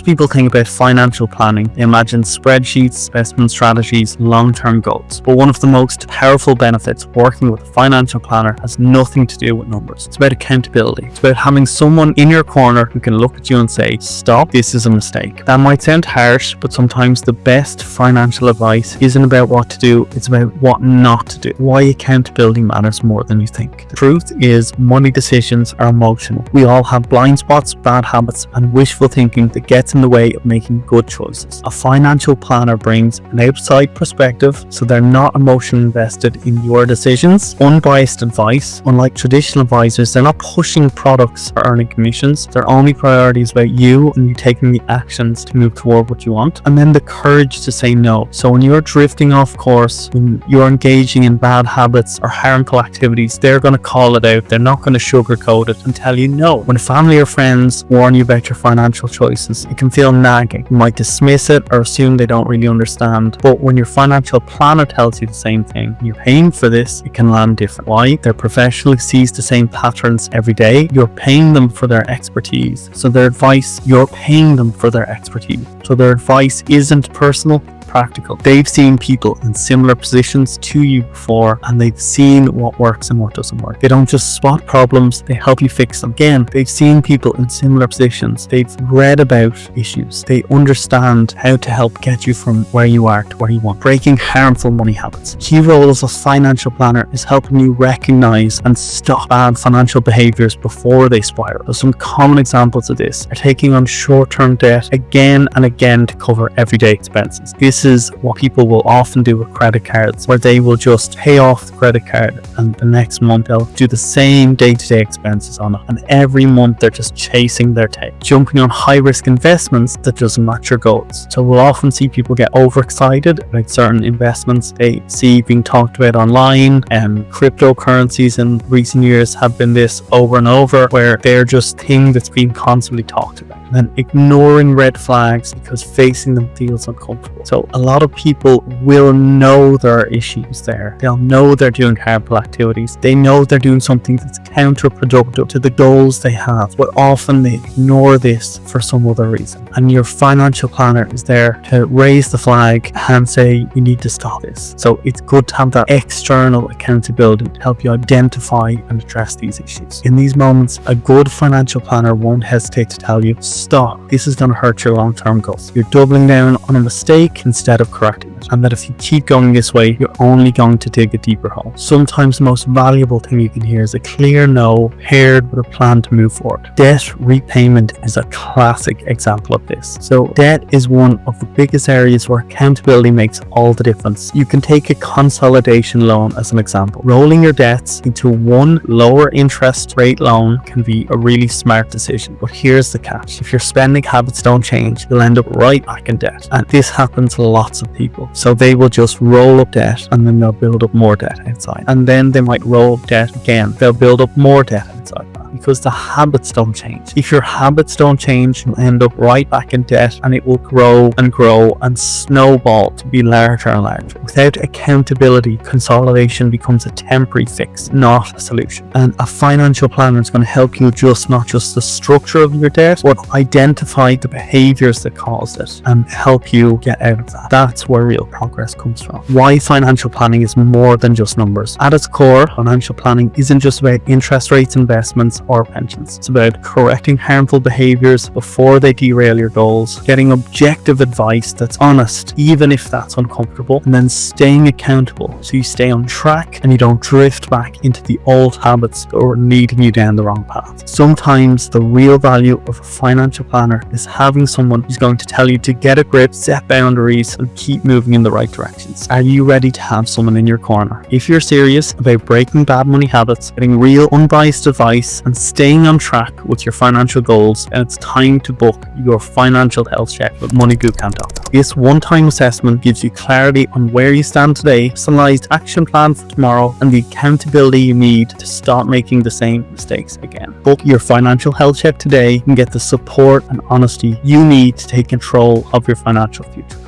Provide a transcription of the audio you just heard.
people think about financial planning, they imagine spreadsheets, investment strategies, long-term goals. But one of the most powerful benefits of working with a financial planner has nothing to do with numbers. It's about accountability. It's about having someone in your corner who can look at you and say, stop, this is a mistake. That might sound harsh, but sometimes the best financial advice isn't about what to do, it's about what not to do. Why accountability matters more than you think. The truth is, money decisions are emotional. We all have blind spots, bad habits, and wishful thinking that gets in the way of making good choices. A financial planner brings an outside perspective, so they're not emotionally invested in your decisions. Unbiased advice. Unlike traditional advisors, they're not pushing products or earning commissions. Their only priority is about you and you taking the actions to move toward what you want. And then the courage to say no. So when you're drifting off course, when you're engaging in bad habits or harmful activities, they're going to call it out. They're not going to sugarcoat it and tell you no. When family or friends warn you about your financial choices, it can feel nagging. You might dismiss it or assume they don't really understand. But when your financial planner tells you the same thing, you're paying for this, it can land different. Why? Their professional sees the same patterns every day. You're paying them for their expertise. So their advice, you're paying them for their expertise. So their advice isn't personal, practical. They've seen people in similar positions to you before, and they've seen what works and what doesn't work. They don't just spot problems, they help you fix them. Again, they've seen people in similar positions. They've read about issues. They understand how to help get you from where you are to where you want. Breaking harmful money habits. Key role as a financial planner is helping you recognize and stop bad financial behaviors before they spiral. So some common examples of this are taking on short-term debt again and again to cover everyday expenses. This is what people will often do with credit cards, where they will just pay off the credit card and the next month they'll do the same day-to-day expenses on it, and every month they're just chasing their tail, jumping on high-risk investments that doesn't match your goals. So we'll often see people get overexcited about certain investments they see being talked about online, and cryptocurrencies in recent years have been this over and over, where they're just thing that's being constantly talked about, and then ignoring red flags because facing them feels uncomfortable. So a lot of people will know there are issues there. They'll know they're doing harmful activities. They know they're doing something that's counterproductive to the goals they have, but often they ignore this for some other reason. And your financial planner is there to raise the flag and say, you need to stop this. So it's good to have that external accountability to help you identify and address these issues. In these moments, a good financial planner won't hesitate to tell you, stop, this is going to hurt your long-term goals. You're doubling down on a mistake instead of correcting it, and that if you keep going this way, you're only going to dig a deeper hole. Sometimes the most valuable thing you can hear is a clear no paired with a plan to move forward. Debt repayment is a classic example of this. So debt is one of the biggest areas where accountability makes all the difference. You can take a consolidation loan as an example. Rolling your debts into one lower interest rate loan can be a really smart decision, but here's the catch. If your spending habits don't change, you'll end up right back in debt, and this happens to lots of people. So they will just roll up debt and then they'll build up more debt outside, and then they might roll up debt again. They'll build up more debt outside that, because the habits don't change. If your habits don't change, you'll end up right back in debt, and it will grow and snowball to be larger and larger. Without accountability, consolidation becomes a temporary fix, not a solution. And a financial planner is going to help you adjust not just the structure of your debt, but identify the behaviors that caused it and help you get out of that. That's where real progress comes from. Why financial planning is more than just numbers. At its core, financial planning isn't just about interest rates, investments, or pensions. It's about correcting harmful behaviors before they derail your goals, getting objective advice that's honest, even if that's uncomfortable, and then staying accountable so you stay on track and you don't drift back into the old habits that are leading you down the wrong path. Sometimes the real value of a financial planner is having someone who's going to tell you to get a grip, set boundaries, and keep moving in the right directions. Are you ready to have someone in your corner? If you're serious about breaking bad money habits, getting real unbiased advice, and staying on track with your financial goals, and it's time to book your financial health check with moneybootcamp.com. This one-time assessment gives you clarity on where you stand today, personalized action plan for tomorrow, and the accountability you need to stop making the same mistakes again. Book your financial health check today and get the support and honesty you need to take control of your financial future.